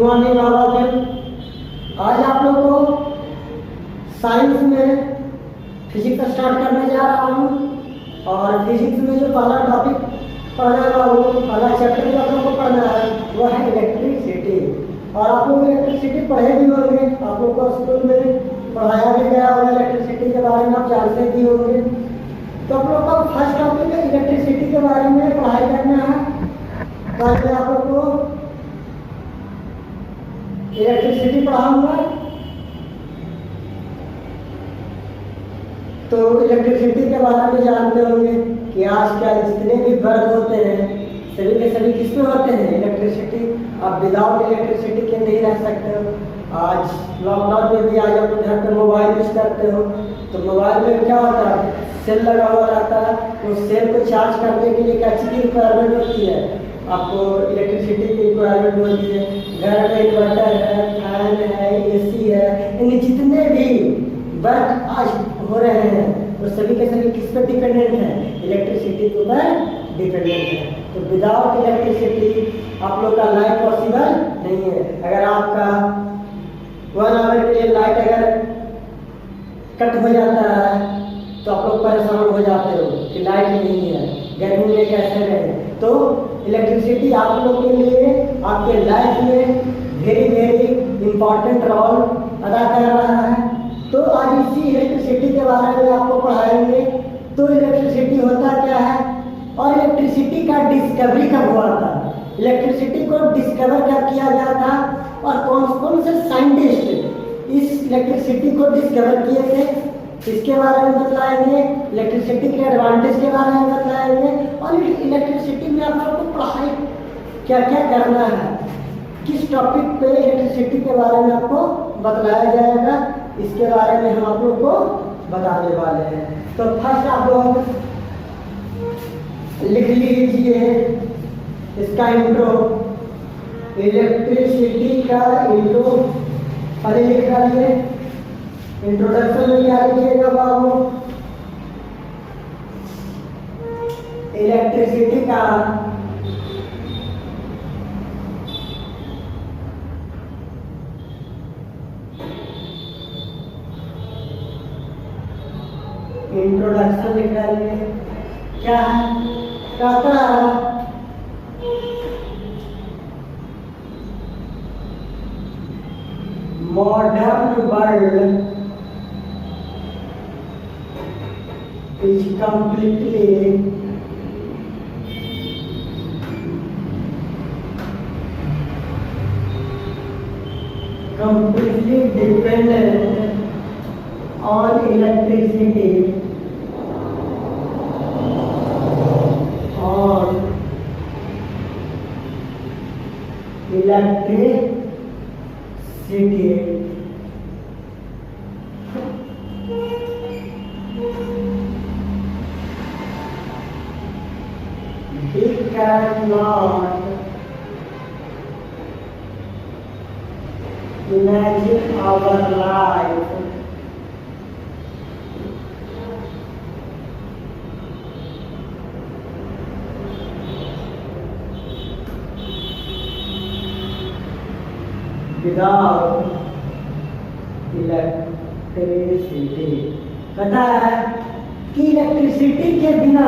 Good morning all of you. आज आप लोग को साइंस में फिजिक्स स्टार्ट करने जा रहा हूँ और फिजिक्स में जो पहला टॉपिक पढ़ने वाला हूँ, पहला चैप्टर जो आप लोग को पढ़ना है वो है इलेक्ट्रिसिटी। और आप लोग इलेक्ट्रिसिटी पढ़े भी होंगे, आप लोग को स्कूल में पढ़ाया भी गया होगा, इलेक्ट्रिसिटी के बारे में आप जानते भी होंगे। तो आप लोग का फर्स्ट टॉपिक है इलेक्ट्रिसिटी के बारे में पढ़ाई करना है। पहले आप लोग को इलेक्ट्रिसिटी पढ़ाऊंगा। तो इलेक्ट्रिसिटी के बारे में जानते होंगे कि आजकल जितने भी बल्ब होते हैं सभी के सभी किस में होते हैं, इलेक्ट्रिसिटी। आप विदाउट इलेक्ट्रिसिटी के नहीं रह सकते हो। आज लॉकडाउन में भी आज आप घर पे मोबाइल यूज करते हो तो मोबाइल में क्या होता है, सेल लगा हुआ रहता है। उस सेल को चार्ज करने के लिए क्या चीज़ की रिक्वायरमेंट होती है, आपको इलेक्ट्रिसिटी की रिक्वायरमेंट होती है। घर में इन्वर्टर है, फैन है, एसी है, यानी जितने भी वर्क आज हो रहे हैं वो सभी के सभी किस पर डिपेंडेंट है, इलेक्ट्रिसिटी के ऊपर डिपेंडेंट है। तो विदाउट इलेक्ट्रिसिटी आप लोग का लाइफ पॉसिबल नहीं है। अगर आपका 1 आवर के लिए लाइट अगर कट हो जाता है तो आप लोग परेशान हो जाते हो कि लाइट नहीं है, गर्मी में कैसे रहे। तो इलेक्ट्रिसिटी आप लोग के लिए आपके लाइफ में वेरी वेरी इंपॉर्टेंट रोल अदा कर रहा है। तो आज इसी इलेक्ट्रिसिटी के बारे में आपको पढ़ाएंगे। तो इलेक्ट्रिसिटी होता क्या है और इलेक्ट्रिसिटी का डिस्कवरी कब हुआ था, इलेक्ट्रिसिटी को डिस्कवर कब किया गया था और कौन कौन से साइंटिस्ट इस इलेक्ट्रिसिटी को डिस्कवर किए थे, इसके बारे में बतलाएंगे। इलेक्ट्रिसिटी के एडवांटेज के बारे में बतलाएंगे और इलेक्ट्रिसिटी में आप लोग को पढ़ाई क्या क्या करना है, किस टॉपिक पे इलेक्ट्रिसिटी के बारे में आपको बतलाया जाएगा, इसके बारे में हम आप लोग को बताने वाले हैं। तो फर्स्ट आप लोग लिख लीजिए इसका इंट्रो, इलेक्ट्रिसिटी का इंट्रो पहले लिख डालिए। इंट्रोडक्शन में क्या लिखिएगा बाबू, इलेक्ट्रिसिटी का इंट्रोडक्शन लिख डालिए। क्या है, कहता है modern world is completely dependent on electricity, we cannot imagine our life without electricity. पता है कि इलेक्ट्रिसिटी के बिना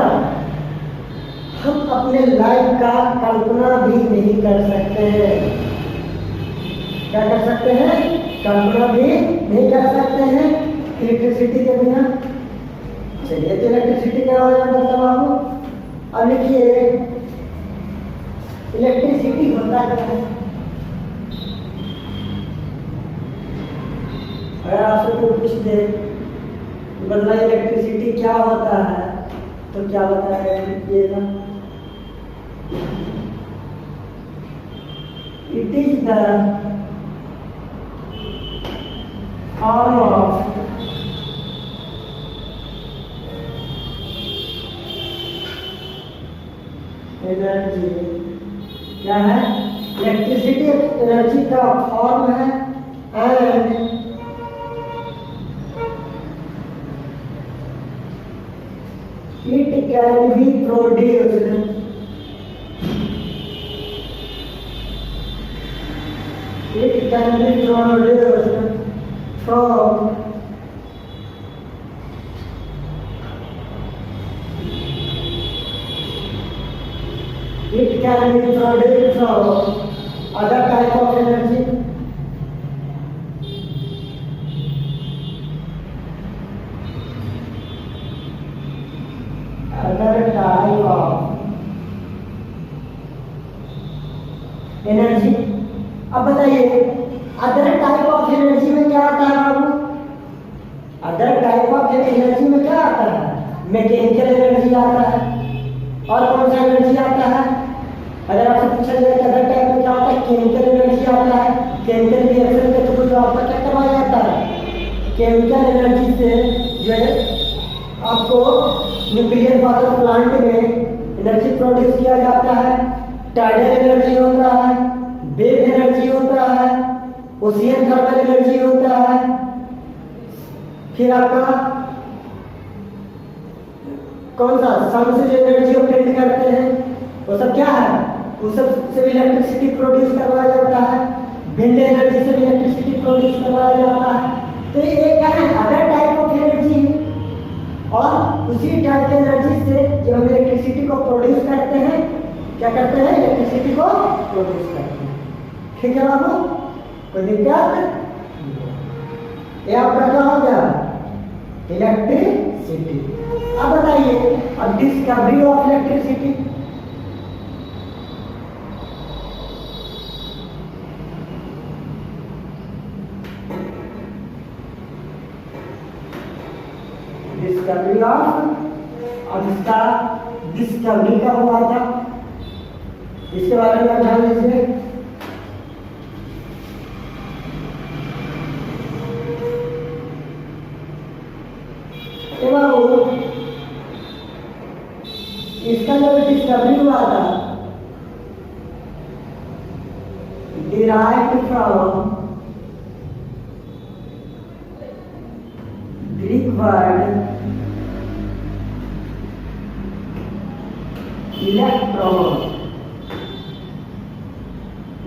हम अपने लाइफ का कल्पना भी नहीं कर सकते हैं। क्या कर सकते हैं, कल्पना भी नहीं कर सकते हैं इलेक्ट्रिसिटी के बिना। चलिए तो इलेक्ट्रिसिटी के बारे में बताऊँ। अब लिखिए इलेक्ट्रिसिटी होता क्या है। अगर आपसे कोई पूछ दे बदला इलेक्ट्रिसिटी क्या होता है तो क्या बताएगा, it is the form of energy. क्या है, इलेक्ट्रिसिटी एनर्जी का फॉर्म है and it can be produced can be produced from it can be produced from other type of energy. Other type of energy. अब बताइए other type of energy में क्या आता है बाबू? अदर टाइप ऑफ एनर्जी में क्या आता है? मैकेनिकल एनर्जी आता है। और कौन सा एनर्जी आता है? अगर आपसे पूछा जाए कि अदर टाइप में क्या होता है, केमिकल एनर्जी आता है। केमिकल रिएक्शन के थ्रू जो आपका क्या करवाया जाता है, केमिकल एनर्जी से जो है आपको न्यूक्लियर पावर प्लांट में एनर्जी प्रोड्यूस किया जाता है। टाइडल एनर्जी होता है, वेव एनर्जी होता है, ओशियन थर्मल एनर्जी होता है। फिर आपका कौन सा सन से जो एनर्जी ऑब्टेन करते हैं वो सब क्या है? वो सब से इलेक्ट्रिसिटी प्रोड्यूस करवाया जाता है। विंड एनर्जी से भी इलेक्ट्रिसिटी प्रोड्यूस करवाया जाता है। तो ये क्या है? Other type of energy. और उसी टाइप की एनर्जी से जब हम इलेक्ट्रिसिटी को प्रोड्यूस करते हैं, क्या करते हैं? इलेक्ट्रिसिटी को प्रोड्यूस करते हैं। ठीक है बाबू, कोई दिक्कत? ये आपका क्या हो गया? इलेक्ट्रिसिटी। अब बताइए अब discovery of electricity. Discovery of, अब इसका डिस्कवरी कब हुआ था इसके बारे में ध्यान दीजिए। इसका जो डिस्कवरी हुआ था derived from Greek word electron.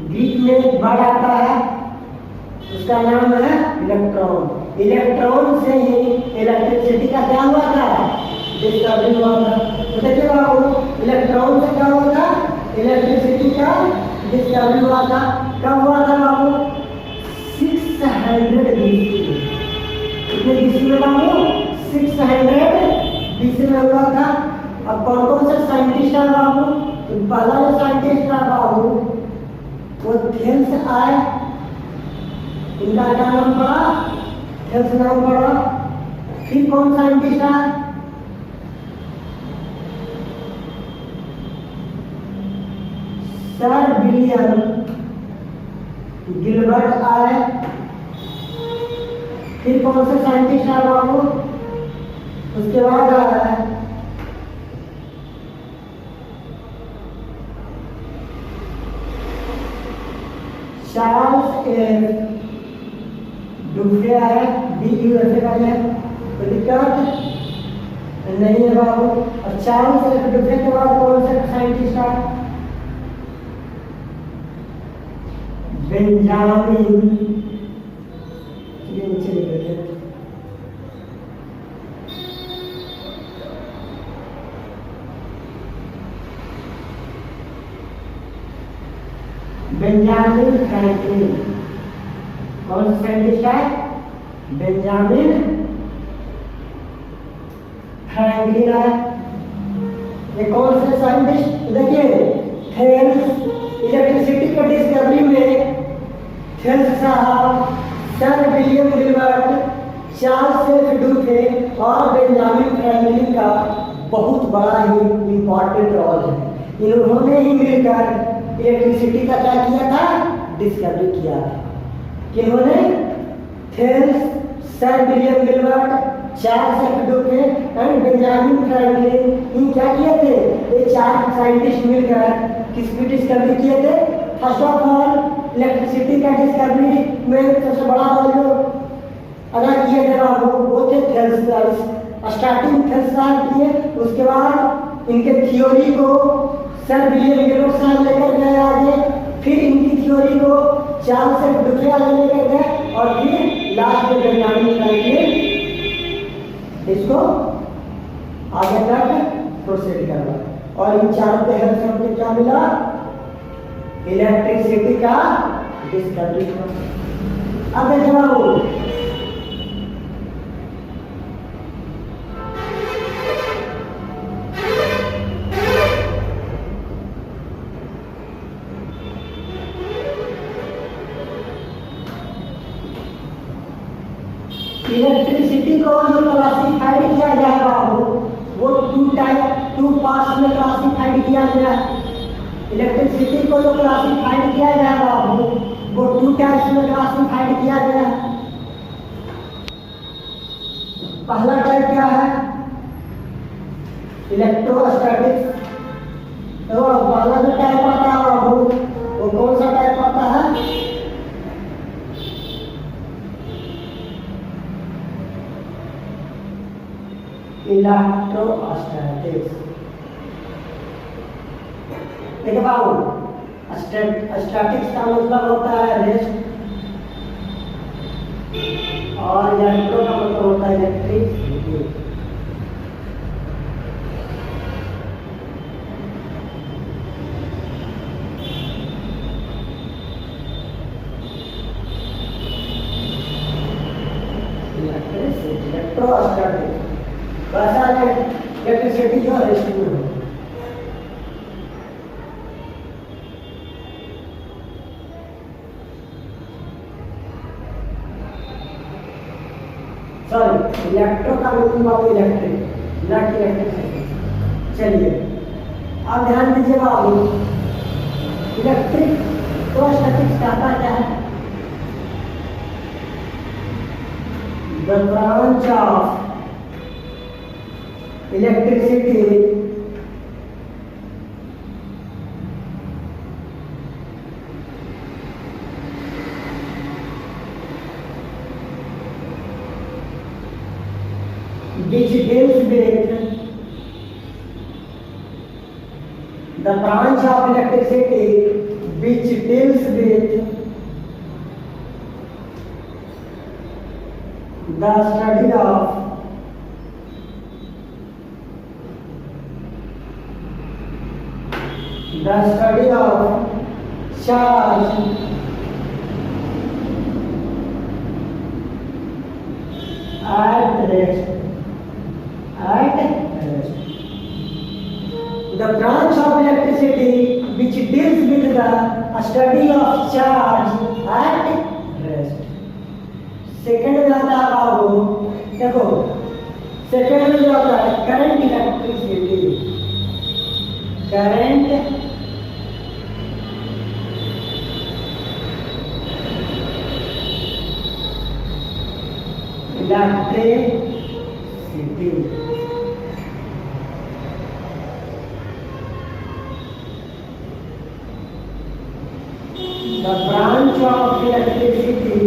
Greek में एक वर्ड आता है उसका नाम है इलेक्ट्रॉन। इलेक्ट्रॉन से ही इलेक्ट्रिसिटी का क्या हुआ था? डिस्कवरी हुआ था। तो देखिए बाबू इलेक्ट्रॉन से क्या हुआ था? इलेक्ट्रिसिटी का डिस्कवरी हुआ था। कब हुआ था बाबू? 600 BC। कितने BC में बाबू? 600 BC में हुआ था। अब कौन कौन से साइंटिस्ट है बाबू? तो पहला जो साइंटिस्ट था बाबू वो थेल्स आए। इनका क्या नाम पड़ा? थेल्स नाम पड़ा। फिर कौन साइंटिस्ट है? सर विलियम गिलबर्ट आए। फिर कौन से साइंटिस्ट है बाबू? उसके बाद आया चार्ल्स एफ डुफ्रे आया। DUFA का है। तो दिक्कत नहीं है बाबू। और चार्ल्स एफ डुफ्रे के बाद कौन से साइंटिस्ट आए? बेंजामिन। ये नीचे लिख देते हैं। Benjamin Franklin. कौन सा साइंटिस्ट है? बेंजामिन फ्रैंकलिन है। ये कौन से साइंटिस्ट? देखिए थेल्स इलेक्ट्रिसिटी की डिस्कवरी में थेल्स साहब, sir William Gilbert, Charles F Dufay और बेंजामिन फ्रैंकलिन का बहुत बड़ा ही इम्पोर्टेंट रोल है। इन्होंने ही मिलकर इलेक्ट्रिसिटी का क्या किया था? डिस्कवरी किया था। किन्होंने? Thales, sir William Gilbert, Charles F Dufay and Benjamin Franklin. इन क्या किए थे? ये चार साइंटिस्ट मिलकर किसकी डिस्कवरी किए थे? फर्स्ट ऑफ ऑल इलेक्ट्रिसिटी का डिस्कवरी में सबसे बड़ा रोल जो अदा किए थे वो थे थेल्स। स्टार्टिंग थेल्स साहब किए। उसके बाद इनके थ्योरी को सर विलियम गिलबर्ट साहब लेकर गए आगे। फिर इनकी थ्योरी को चार से दूसरे आगे लेकर गए और फिर लास्ट में परिणामी निकाल के इसको आगे तक प्रोसीड करवा। और इन चारों के हेल्प से हमको क्या मिला? इलेक्ट्रिसिटी का डिस्ट्रीब्यूशन। अब देखो इलेक्ट्रिसिटी को जो क्लासिफाइड किया गया है बाबू, वो टू पार्ट्स में क्लासिफाइड किया गया है। इलेक्ट्रिसिटी को जो क्लासिफाइड किया गया है बाबू, वो 2 टाइप्स में क्लासिफाइड किया गया है। पहला टाइप क्या है? इलेक्ट्रोस्टैटिक्स। तो पहला जो टाइप आता है बाबू, वो कौन सा टाइप आता है? इलेक्ट्रोस्टैटिक्स। देखिए बाबू, स्टैटिक्स का मतलब होता है रेस्ट और इलेक्ट्रो का मतलब होता है इलेक्ट्रिसिटी। इलेक्ट्रोस्टैटिक्स वैसा है इलेक्ट्रिसिटी जो रेस्ट में हो। सॉरी, इलेक्ट्रो का मतलब बाबू इलेक्ट्रिक, नॉट इलेक्ट्रिसिटी। चलिए अब ध्यान दीजिए बाबू, इलेक्ट्रिक तो स्टैटिक्स कहता क्या है? The branch of electricity which deals with the branch of electricity which deals with the study of charge at rest. The branch of electricity which deals with the study of charge at rest. Second में आता है बाबू, देखो second में जो आता है current electricity, current electricity. The branch of electricity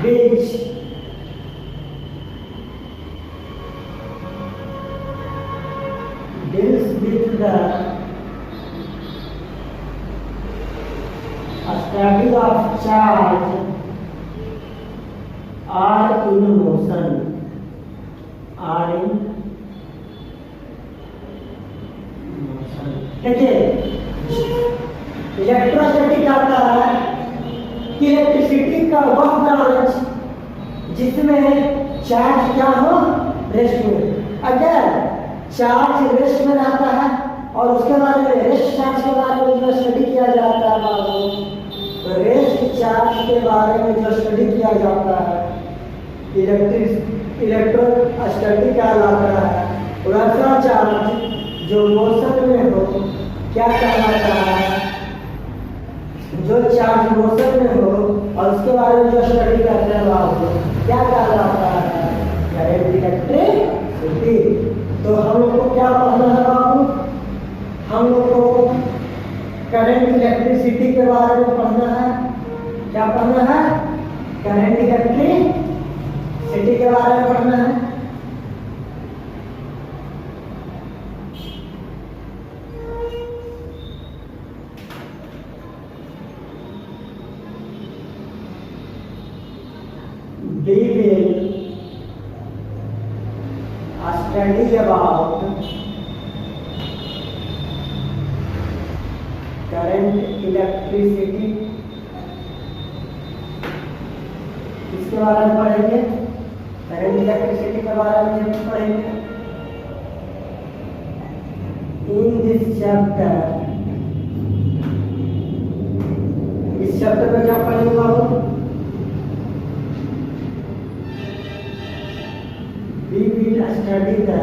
which deals with the study of charge are in motion, are in motion। देखिए electrostatic आता है कि इलेक्ट्रिसिटी का वह ब्रांच जिसमें चार्ज क्या हो? रेस्ट में। अगर चार्ज रेस्ट में रहता है और उसके बारे में रेस्ट चार्ज के बारे में जो स्टडी किया जाता है बाबू, तो रेस्ट चार्ज के बारे में जो स्टडी किया जाता है इलेक्ट्रोस्टैटिक कहलाता है। वैसा चार्ज जो मोशन में हो क्या कहलाता है? जो चार्ज मोशन में हो और उसके बारे में जो स्टडी करते हैं बाबू, क्या कहलाता है? Current electricity. तो हम लोग को क्या पढ़ना है बाबू? हम लोग को करंट इलेक्ट्रिसिटी के बारे में पढ़ना है। क्या पढ़ना है? करंट इलेक्ट्रिसिटी के बारे में पढ़ना है। study about current electricity, इसके बारे में पढ़ेंगे। करंट इलेक्ट्रिसिटी के बारे में जब पढ़ेंगे इन दिस चैप्टर। इस चैप्टर में क्या पढ़ेंगे बाबू? We will study the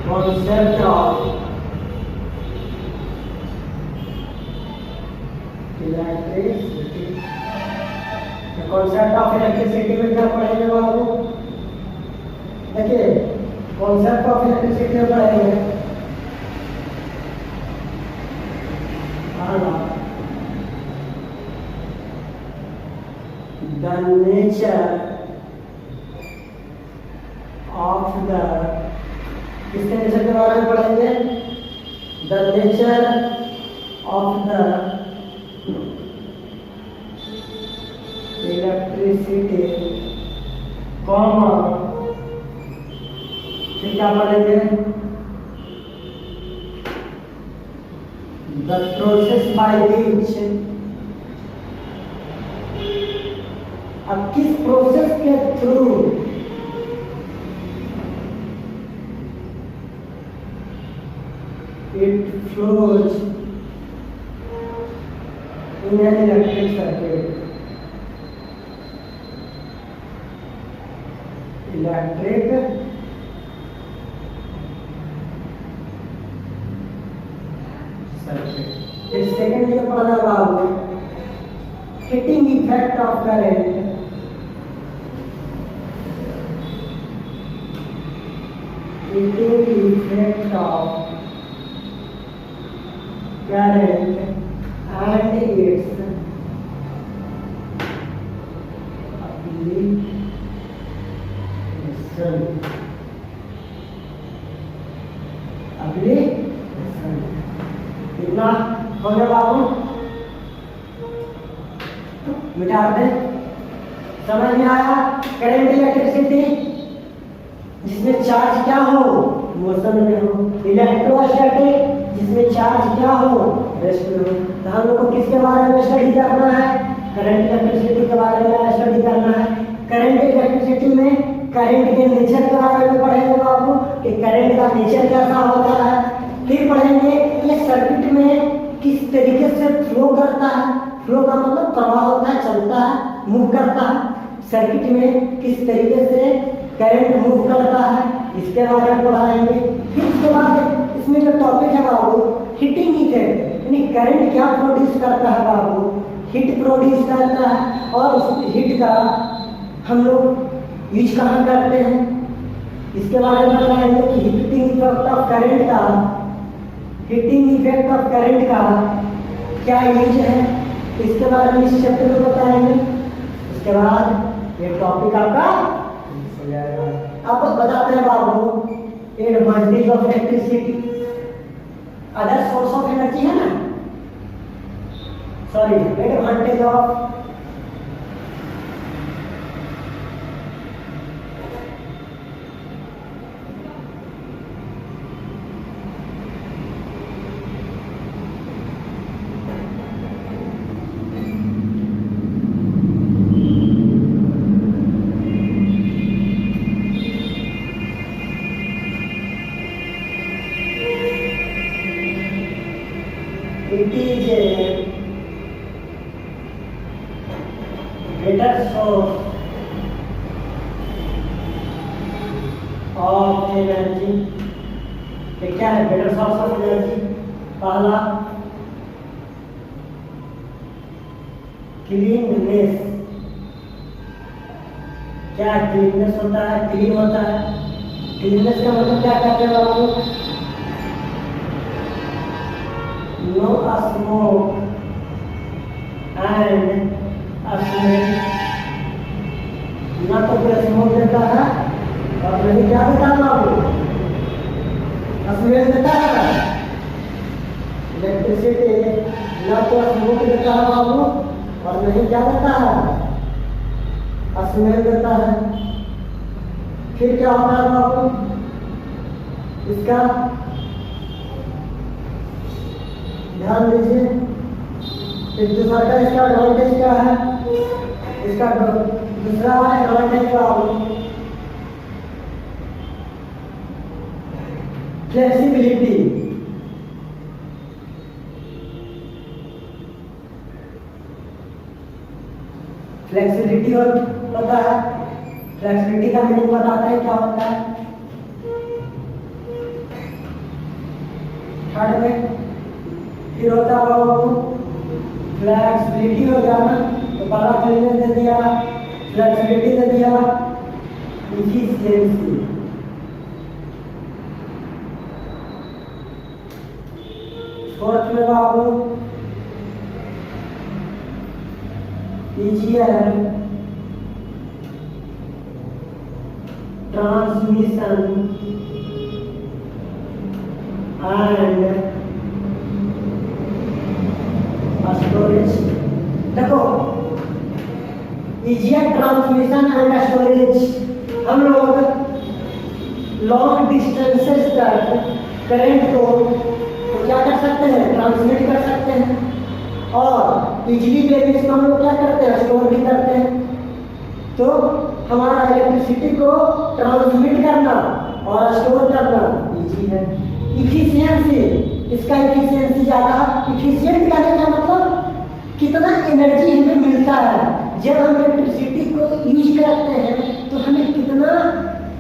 concept of electricity। Concept of electricity में क्या पढ़ेंगे बाबू? देखिए कॉन्सेप्ट ऑफ इलेक्ट्रिसिटी में पढ़ेंगे द नेचर ऑफ द, किसके नेचर के बारे में पढ़ेंगे? The nature of the electricity common, फिर क्या पढ़ेंगे? द प्रोसेस बाय विच, अब किस प्रोसेस के through it flows in an electric circuit. Electric circuit. फिर सेकंड ये पढ़ना बाबू heating effect of current. Heating effect of current and it's इतना हो गया बाबू, मिटा दे। समझ में आया? करंट इलेक्ट्रिसिटी जिसमें चार्ज क्या हो? मोशन में हो। इलेक्ट्रोस्टैटिक जिसमें चार्ज क्या हो? रेस्ट में हो। तो हम लोग को किसके बारे में स्टडी करना है? करंट इलेक्ट्रिसिटी के बारे में स्टडी करना है। करंट इलेक्ट्रिसिटी में करंट के नेचर के बारे में पढ़ेंगे बाबू कि करंट का नेचर कैसा होता है। फिर पढ़ेंगे ये सर्किट में किस तरीके से फ्लो करता है। फ्लो का मतलब प्रवाह होता है, चलता है, मूव करता है। सर्किट में किस तरीके से करंट मूव करता है, इसके बारे में पढ़ाएंगे। फिर उसके बाद इसमें जो टॉपिक है बाबू हीटिंग इफेक्ट, यानी करंट क्या प्रोड्यूस करता है बाबू? हीट प्रोड्यूस करता है। और उस हीट का हम लोग यूज कहाँ करते हैं, इसके बारे में बताएंगे कि हीटिंग इफेक्ट ऑफ करंट का, हीटिंग इफेक्ट ऑफ करंट का क्या यूज है, इसके बारे में इस चैप्टर में बताएंगे। उसके बाद ये टॉपिक आपका हो जाएगा। आप बताते हैं बाबू advantage of electricity, other source of energy है ना, sorry advantage of it is a better source of energy। ये क्या है बेटर सोर्स ऑफ एनर्जी? पहला क्लीननेस। क्या क्लीननेस होता है? क्लीन होता है। क्लीननेस का मतलब क्या कहते हैं बाबू? no smoke and smell, ना तो कोई स्मोक देता है और नहीं क्या देता है बाबू, स्मेल देता है। इलेक्ट्रिसिटी न तो स्मोक देता है बाबू और नहीं क्या देता है, स्मेल देता है। फिर क्या होता है बाबू, इसका ध्यान दीजिए। एक दूसरा का इसका एडवांटेज क्या है, इसका दूसरा एडवांटेज क्या हो, फ्लेक्सिबिलिटी। फ्लेक्सिबिलिटी होता है, फ्लेक्सिबिलिटी का मीनिंग बताते हैं क्या होता है। थर्ड में फिर होता है बाबू फ्लेक्सिबिलिटी हो जाना, तो बड़ा क्लियर दे दिया, फ्लेक्सिबिलिटी दे दिया, इफिशिएंसी। फोर्थ में बाबू ईजीयर ट्रांसमिशन एंड स्टोरेज। देखो इजियर ट्रांसमिशन एंड स्टोरेज, हम लोग लॉन्ग डिस्टेंसेस तक करंट को क्या कर सकते हैं, ट्रांसमिट कर सकते हैं, और इजली बेसिस में हम लोग क्या करते हैं, स्टोर भी करते हैं। तो हमारा इलेक्ट्रिसिटी को ट्रांसमिट करना और स्टोर करना इजी है। इफिशियंसी, इसका इफिशियंसी ज़्यादा, इफिशियंट करने का मतलब कितना एनर्जी हमें मिलता है। जब हम इलेक्ट्रिसिटी को यूज करते हैं तो हमें कितना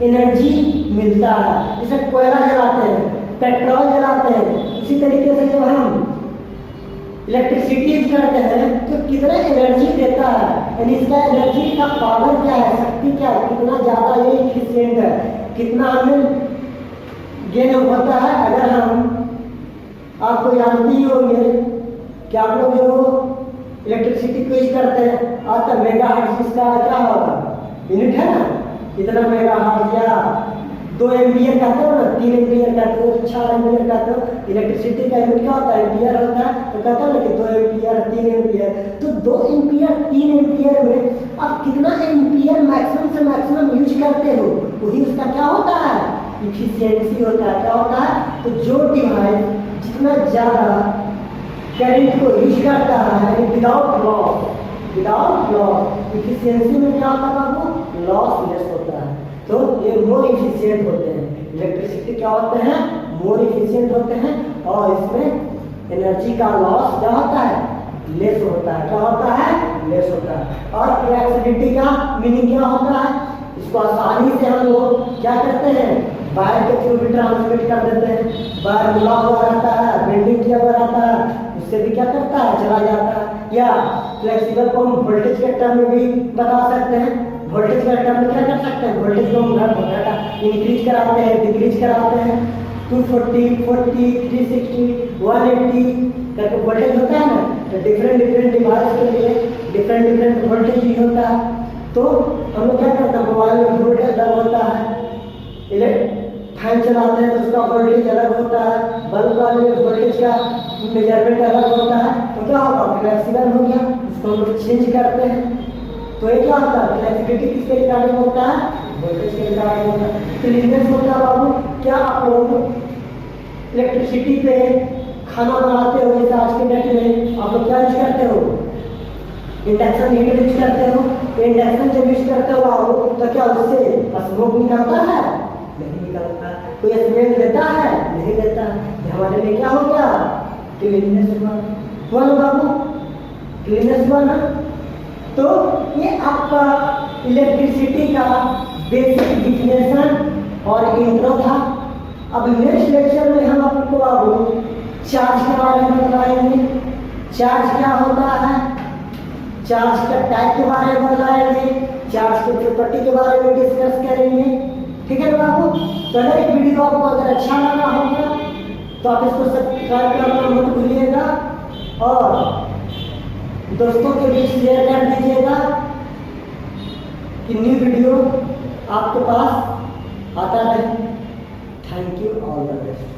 एनर्जी मिलता है। जैसे कोयला जलाते हैं, पेट्रोल जलाते हैं, इसी तरीके से जब हम इलेक्ट्रिसिटी यूज करते हैं तो कितना एनर्जी देता है, यानी इसका एनर्जी का पावर क्या है, शक्ति क्या है, कितना ज़्यादा ये इफिशियंट है, कितना हमें गेन होता है। अगर हम आपको जानते ही होंगे कि आप लोग जो इलेक्ट्रिसिटी को यूज करते हैं, आता मेगाहर्ट्ज, इसका क्या होगा, यूनिट है ना, इतना मेगाहर्ट्ज या 2 एम्पियर कहते हो ना, 3 एम्पियर कहते हो, 4 एम्पियर कहते हो। इलेक्ट्रिसिटी का यूनिट क्या होता है, एम्पियर होता है। तो कहते हो ना कि 2 एम्पियर 3 एम्पियर, तो 2 एम्पियर 3 एम्पियर में आप कितना एम्पियर मैक्सिमम से मैक्सिमम यूज करते हो, वही उसका क्या होता है, इफिशियंसी होता है। क्या होता है, तो जो डिवाइस जितना ज़्यादा करंट को यूज करता है विदाउट लॉस, इफिशियंसी में क्या होता है बाबू, लॉस लेस होता है। तो ये मोर इफिशियंट होते हैं। इलेक्ट्रिसिटी क्या होते हैं, मोर इफिशियंट होते हैं, और इसमें एनर्जी का लॉस क्या होता है, लेस होता है। क्या होता है, लेस होता है। और फ्लेक्सिबिलिटी का मीनिंग क्या होता है, इसको आसानी से हम लोग क्या करते हैं, वायर के थ्रू भी ट्रांसमिट कर देते हैं। वायर खुला हुआ रहता है, बेंडिंग किया हुआ रहता है, उससे भी क्या करता है, चला जाता है। या फ्लेक्सिबल को हम वोल्टेज के टर्म में भी बता सकते हैं। वोल्टेज के टर्म में क्या कर सकते हैं, वोल्टेज को हम इंक्रीज कराते हैं, डिक्रीज कराते हैं। 240, 40, 360, 180 करके वोल्टेज होता है ना, तो डिफरेंट डिवाइस के लिए डिफरेंट वोल्टेज ही होता है। तो हम लोग क्या करते हैं, मोबाइल में वोल्टेज अलग होता है, फैन चलाते हैं तो उसका वोल्टेज अलग होता है, बल्ब का वोल्टेज का मेजरमेंट अलग होता है। तो क्या होगा, फ्लेक्सिबल हो गया, उसको हम लोग चेंज करते हैं। तो ये क्या होता है, फ्लेक्सिबिलिटी किसके रिगार्डिंग होता है, वोल्टेज के रिगार्डिंग होता है। क्लीननेस होता है बाबू, क्या आप लोग इलेक्ट्रिसिटी पे खाना बनाते हो, जैसे आज के डेट में आप लोग क्या यूज करते हो, इंडक्शन हीटर यूज करते हो। इंडक्शन जब यूज करते हो बाबू, तो क्या उससे स्मोक निकलता है, नहीं निकलता। कोई स्मेल देता है, नहीं देता। हमारे लिए क्या हो गया, क्लीननेस हुआ ना बाबू, क्लीननेस हुआ ना। तो ये आपका इलेक्ट्रिसिटी का बेसिक डिफिनेशन और इंट्रो था। अब नेक्स्ट लेक्चर में हम आपको बाबू चार्ज के बारे में बताएंगे। चार्ज क्या होता है, चार्ज का टाइप के बारे में बताएंगे, चार्ज की प्रॉपर्टी के बारे में डिस्कस करेंगे। ठीक है बाबू। तो अगर एक वीडियो आपको अगर अच्छा लगा होगा तो आप इसको सब्सक्राइब करना मत भूलिएगा और दोस्तों के बीच शेयर कर दीजिएगा कि न्यू वीडियो आपके पास द बेस्ट।